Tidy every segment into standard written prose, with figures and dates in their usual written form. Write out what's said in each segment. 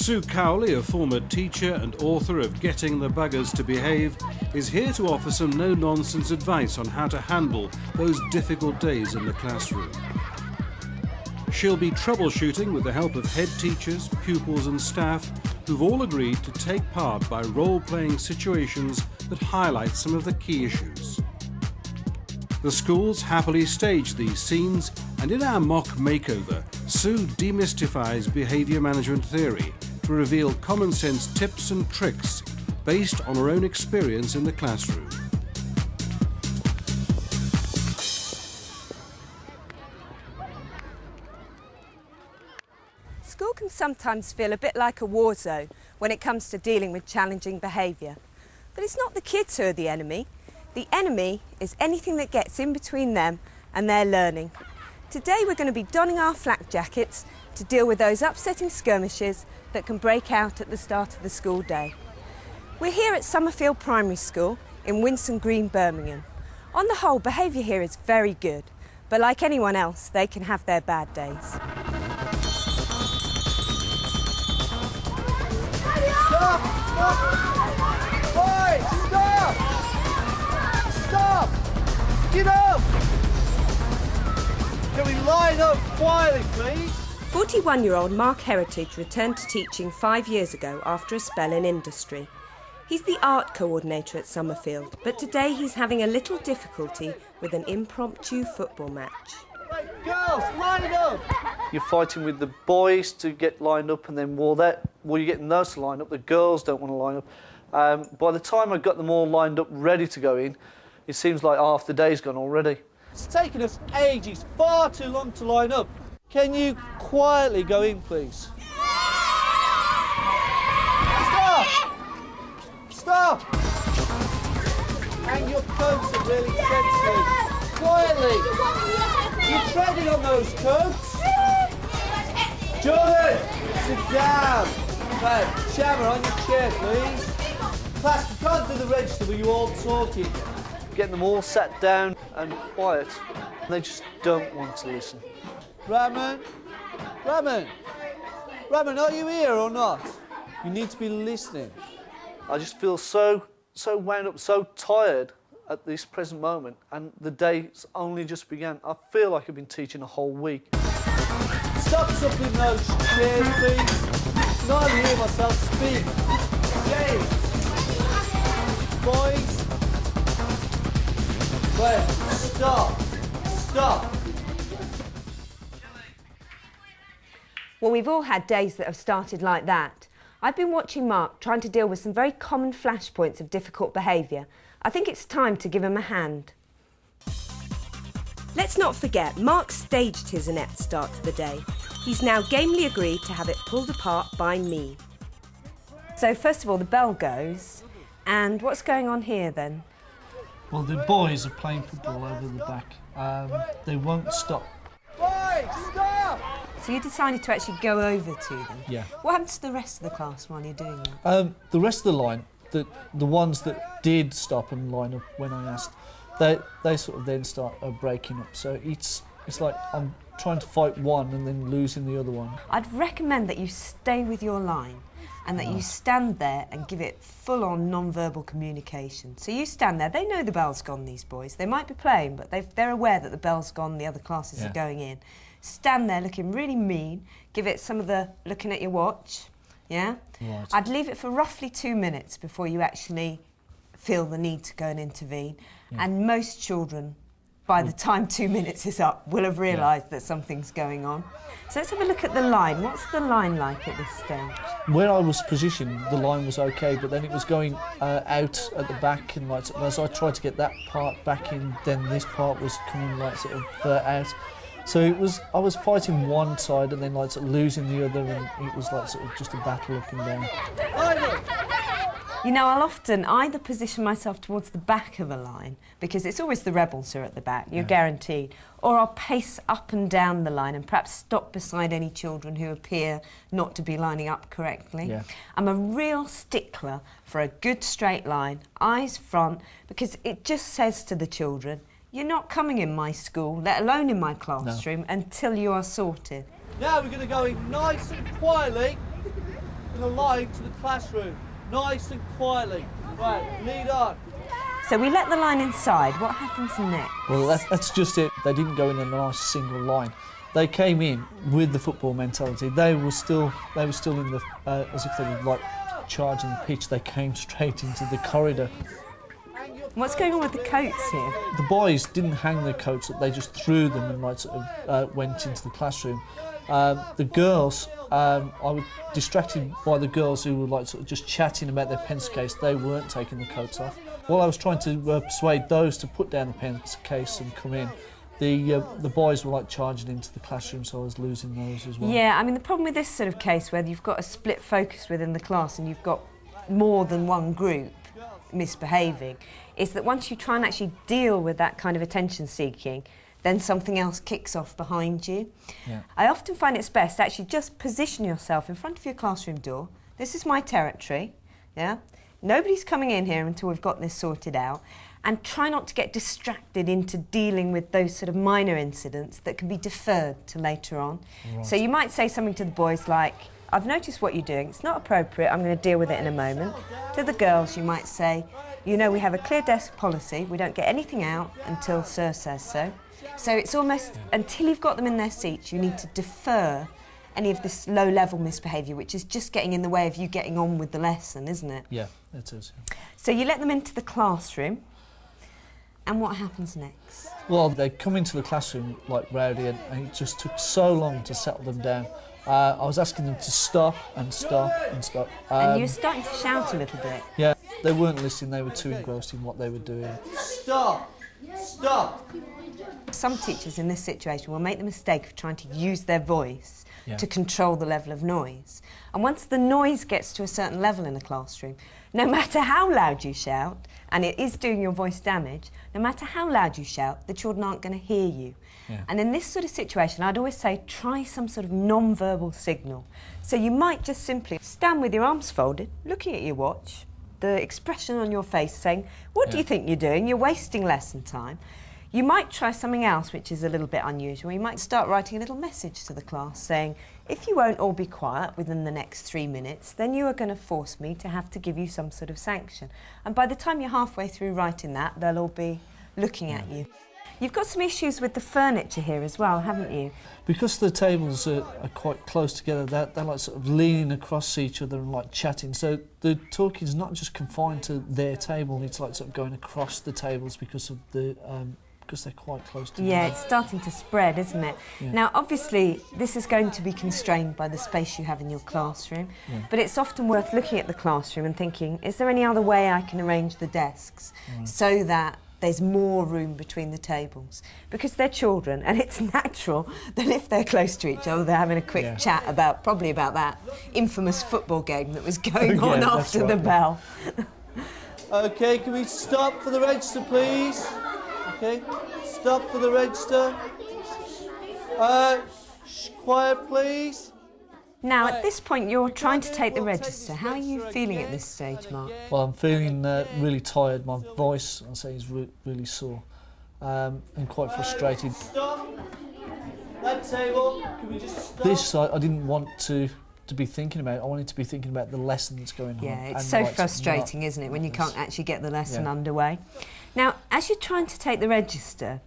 Sue Cowley, a former teacher and author of Getting the Buggers to Behave, is here to offer some no-nonsense advice on how to handle those difficult days in the classroom. She'll be troubleshooting with the help of head teachers, pupils and staff who've all agreed to take part by role-playing situations that highlight some of the key issues. The schools happily stage these scenes, and in our mock makeover, Sue demystifies behaviour management theory to reveal common sense tips and tricks based on her own experience in the classroom. School can sometimes feel a bit like a war zone when it comes to dealing with challenging behaviour. But it's not the kids who are the enemy. The enemy is anything that gets in between them and their learning. Today we're going to be donning our flak jackets to deal with those upsetting skirmishes that can break out at the start of the school day. We're here at Summerfield Primary School in Winson Green, Birmingham. On the whole, behaviour here is very good, but like anyone else, they can have their bad days. Stop! Stop! Boys, stop! Stop! Get up! Can we line up quietly, please? 41-year-old Mark Heritage returned to teaching 5 years ago after a spell in industry. He's the art coordinator at Summerfield, but today he's having a little difficulty with an impromptu football match. Right, girls, line up! You're fighting with the boys to get lined up, and then while you're getting those to line up, the girls don't want to line up. By the time I got them all lined up, ready to go in, it seems like half the day's gone already. It's taken us ages, far too long to line up. Can you quietly go in, please? Stop! Stop! Hang your coats up really sensitive. Quietly! You're treading on those coats. Jordan, sit down. Right, Shammer, on your chair, please. Class, we can't do the register with you all talking. Getting them all sat down and quiet. They just don't want to listen. Raman, are you here or not? You need to be listening. I just feel so wound up, so tired at this present moment, and the day's only just began. I feel like I've been teaching a whole week. Stop suckling those chairs, please. Not hear myself speak. James. Boys. Wait, stop. Stop. Well, we've all had days that have started like that. I've been watching Mark trying to deal with some very common flashpoints of difficult behaviour. I think it's time to give him a hand. Let's not forget, Mark staged his inept start to the day. He's now gamely agreed to have it pulled apart by me. So first of all, the bell goes, and what's going on here then? Well, the boys are playing football over the back. They won't stop. Boys, stop! So you decided to actually go over to them? Yeah. What happened to the rest of the class while you're doing that? The rest of the line, the ones that did stop and line up when I asked, they sort of then start breaking up. So it's like I'm trying to fight one and then losing the other one. I'd recommend that you stay with your line and that you stand there and give it full-on non-verbal communication. So you stand there, they know the bell's gone, these boys. They might be playing, but they're aware that the bell's gone, the other classes are going in. Stand there looking really mean, give it some of the looking at your watch, yeah? Right. I'd leave it for roughly 2 minutes before you actually feel the need to go and intervene. Yeah. And most children, by the time 2 minutes is up, will have realised that something's going on. So let's have a look at the line. What's the line like at this stage? Where I was positioned, the line was okay, but then it was going out at the back, and like as I tried to get that part back in, then this part was coming like sort of out. So I was fighting one side and then like sort of losing the other, and it was like sort of just a battle up and down. You know, I'll often either position myself towards the back of a line, because it's always the rebels who are at the back, you're guaranteed, or I'll pace up and down the line and perhaps stop beside any children who appear not to be lining up correctly. Yeah. I'm a real stickler for a good straight line, eyes front, because it just says to the children, you're not coming in my school, let alone in my classroom, until you are sorted. Now we're going to go in nice and quietly. in a line to the classroom, nice and quietly. Right, lead on. So we let the line inside. What happens next? Well, that's just it. They didn't go in a nice single line. They came in with the football mentality. They were still in the as if they were like charging the pitch. They came straight into the corridor. What's going on with the coats here? The boys didn't hang their coats up. They just threw them and like sort of went into the classroom. The girls, I was distracted by the girls who were like sort of just chatting about their pencil case. They weren't taking the coats off. While I was trying to persuade those to put down the pencil case and come in, the boys were like charging into the classroom, so I was losing those as well. Yeah, I mean the problem with this sort of case where you've got a split focus within the class and you've got more than one group misbehaving is that once you try and actually deal with that kind of attention seeking, then something else kicks off behind you. Yeah. I often find it's best to actually just position yourself in front of your classroom door. This is my territory, yeah? Nobody's coming in here until we've got this sorted out, and try not to get distracted into dealing with those sort of minor incidents that can be deferred to later on. Right. So you might say something to the boys like, I've noticed what you're doing, it's not appropriate, I'm going to deal with it in a moment. To the girls you might say, you know we have a clear desk policy, we don't get anything out until Sir says so. So it's almost, until you've got them in their seats, you need to defer any of this low-level misbehaviour, which is just getting in the way of you getting on with the lesson, isn't it? Yeah, it is. So you let them into the classroom, and what happens next? Well, they come into the classroom like rowdy, and it just took so long to settle them down. I was asking them to stop and stop and stop. And you were starting to shout a little bit. Yeah, they weren't listening, they were too engrossed in what they were doing. Stop! Stop! Some teachers in this situation will make the mistake of trying to use their voice Yeah. to control the level of noise. And once the noise gets to a certain level in a classroom, no matter how loud you shout, and it is doing your voice damage, no matter how loud you shout, the children aren't going to hear you. Yeah. And in this sort of situation, I'd always say try some sort of non-verbal signal. So you might just simply stand with your arms folded, looking at your watch, the expression on your face saying, what do you think you're doing? You're wasting lesson time. You might try something else which is a little bit unusual. You might start writing a little message to the class saying, if you won't all be quiet within the next 3 minutes, then you are going to force me to have to give you some sort of sanction. And by the time you're halfway through writing that, they'll all be looking at you. You've got some issues with the furniture here as well, haven't you? Because the tables are quite close together, they're like sort of leaning across each other and like chatting. So the talking is not just confined to their table, it's like sort of going across the tables because of the because they're quite close together. Yeah, it's starting to spread, isn't it? Yeah. Now, obviously, this is going to be constrained by the space you have in your classroom, but it's often worth looking at the classroom and thinking, is there any other way I can arrange the desks so that there's more room between the tables? Because they're children, and it's natural that if they're close to each other, they're having a quick chat about, probably about that infamous football game that was going on after the bell. Okay, can we stop for the register, please? Okay, stop for the register. Quiet, please. Now, at this point, you're trying to take the register. How are you feeling at this stage, Mark? Well, I'm feeling really tired. My voice, I'll say, is really sore and quite frustrated. Stop. That table, can we just stop? This, I didn't want to be thinking about. I wanted to be thinking about the lesson that's going on. Yeah, it's and so like, frustrating, not- isn't it, when you can't actually get the lesson Yeah. underway. Now, as you're trying to take the register,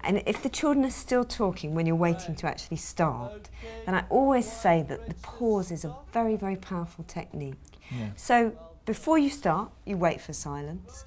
and if the children are still talking when you're waiting to actually start, then I always say that the pause is a very, very powerful technique. Yeah. So before you start, you wait for silence.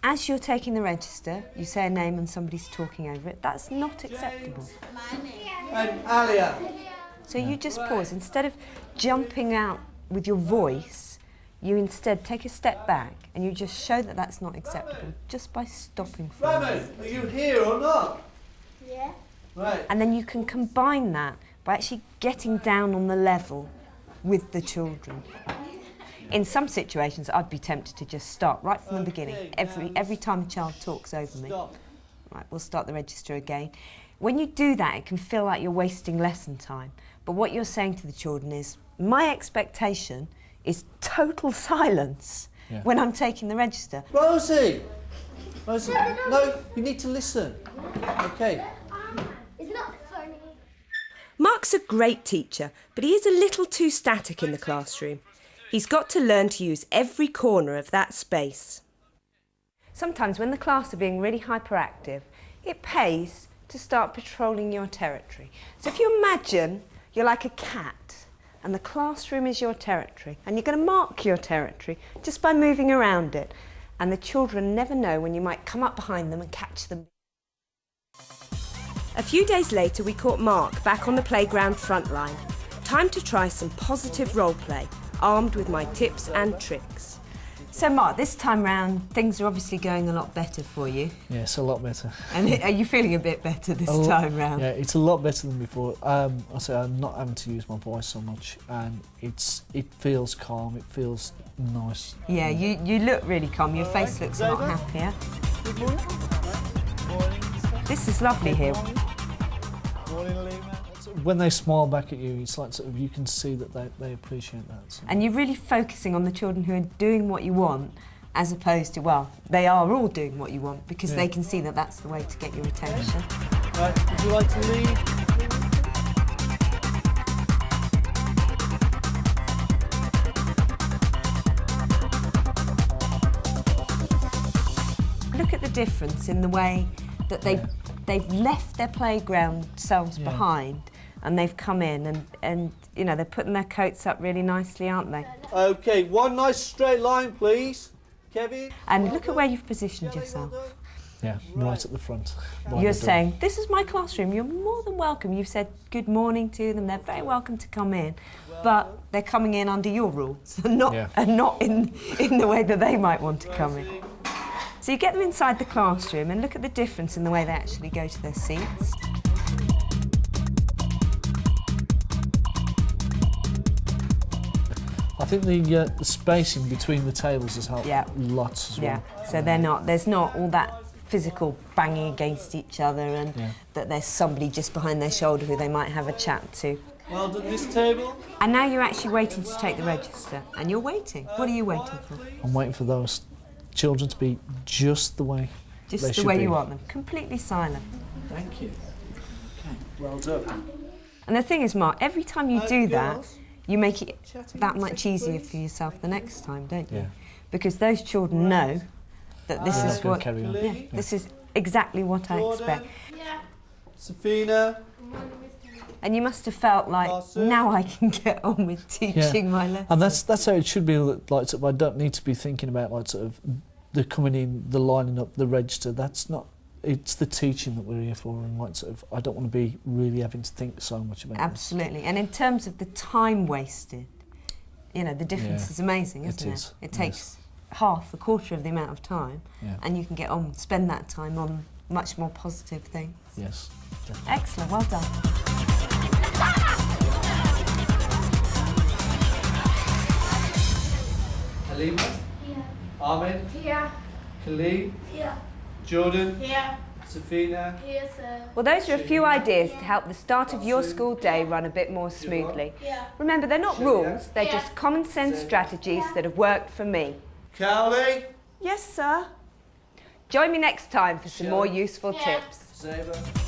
As you're taking the register, you say a name and somebody's talking over it. That's not acceptable. And Alia. So you just pause. Instead of jumping out with your voice, you instead take a step back and you just show that that's not acceptable just by stopping for a Ramen, moment. are you here or not? Yeah. Right. And then you can combine that by actually getting down on the level with the children. In some situations, I'd be tempted to just start right from the beginning. Every time a child talks over me, Stop. right, we'll start the register again. When you do that, it can feel like you're wasting lesson time. But what you're saying to the children is, my expectation is total silence when I'm taking the register. Rosie! Rosie, no, you need to listen. Okay. It's not funny. Mark's a great teacher, but he is a little too static in the classroom. He's got to learn to use every corner of that space. Sometimes when the class are being really hyperactive, it pays to start patrolling your territory. So if you imagine you're like a cat and the classroom is your territory, and you're going to mark your territory just by moving around it, and the children never know when you might come up behind them and catch them. A few days later, we caught Mark back on the playground front line. Time to try some positive role play, armed with my tips and tricks. So Mark, this time round, things are obviously going a lot better for you. Yeah, it's a lot better. And are you feeling a bit better this time round? Yeah, it's a lot better than before. I say I'm not having to use my voice so much, and it feels calm. It feels nice. Yeah, you look really calm. Your face looks a lot happier. Good morning. Morning. This is lovely here. Morning, Lima. When they smile back at you, it's like sort of you can see that they appreciate that. So. And you're really focusing on the children who are doing what you want, as opposed to, well, they are all doing what you want because they can see that that's the way to get your attention. Right, would you like to lead? Look at the difference in the way that they've left their playground selves behind, and they've come in and you know, they're putting their coats up really nicely, aren't they? Okay, one nice straight line, please. Kevin? And look at where you've positioned yourself. Yeah, right at the front. You're saying, this is my classroom, you're more than welcome. You've said good morning to them, they're very welcome to come in, but they're coming in under your rules and not in the way that they might want to come in. So you get them inside the classroom and look at the difference in the way they actually go to their seats. I think the spacing between the tables has helped lots as well. Yeah, so there's not all that physical banging against each other and that there's somebody just behind their shoulder who they might have a chat to. Well done, this table. And now you're actually waiting to take the register, and you're waiting. What are you waiting for? I'm waiting for those children to be just the way they Just the should way be. you want them, completely silent. Thank you. Okay, well done. And the thing is, Mark, every time you do that, you make it that much easier for yourself the next time, don't you? Yeah. Because those children know that this is gonna what, carry on. this is exactly what I expect. Safina. And you must have felt like, now I can get on with teaching my lesson. And that's how it should be. Like, sort of, I don't need to be thinking about like sort of the coming in, the lining up, the register. That's not. It's the teaching that we're here for, and like sort of, I don't want to be really having to think so much about Absolutely. And in terms of the time wasted, you know, the difference is amazing, isn't it? It takes half, a quarter of the amount of time, and you can get on, spend that time on much more positive things. Yes. Definitely. Excellent, well done. Halima. Here. Ahmed. Here. Khalid. Here. Jordan. Here. Safina. Here, sir. Well, those are a few ideas to help the start of your school day run a bit more smoothly. Yeah. Remember, they're not rules, they're just common sense strategies that have worked for me. Cowley. Yes, sir. Join me next time for some more useful tips. Zeba.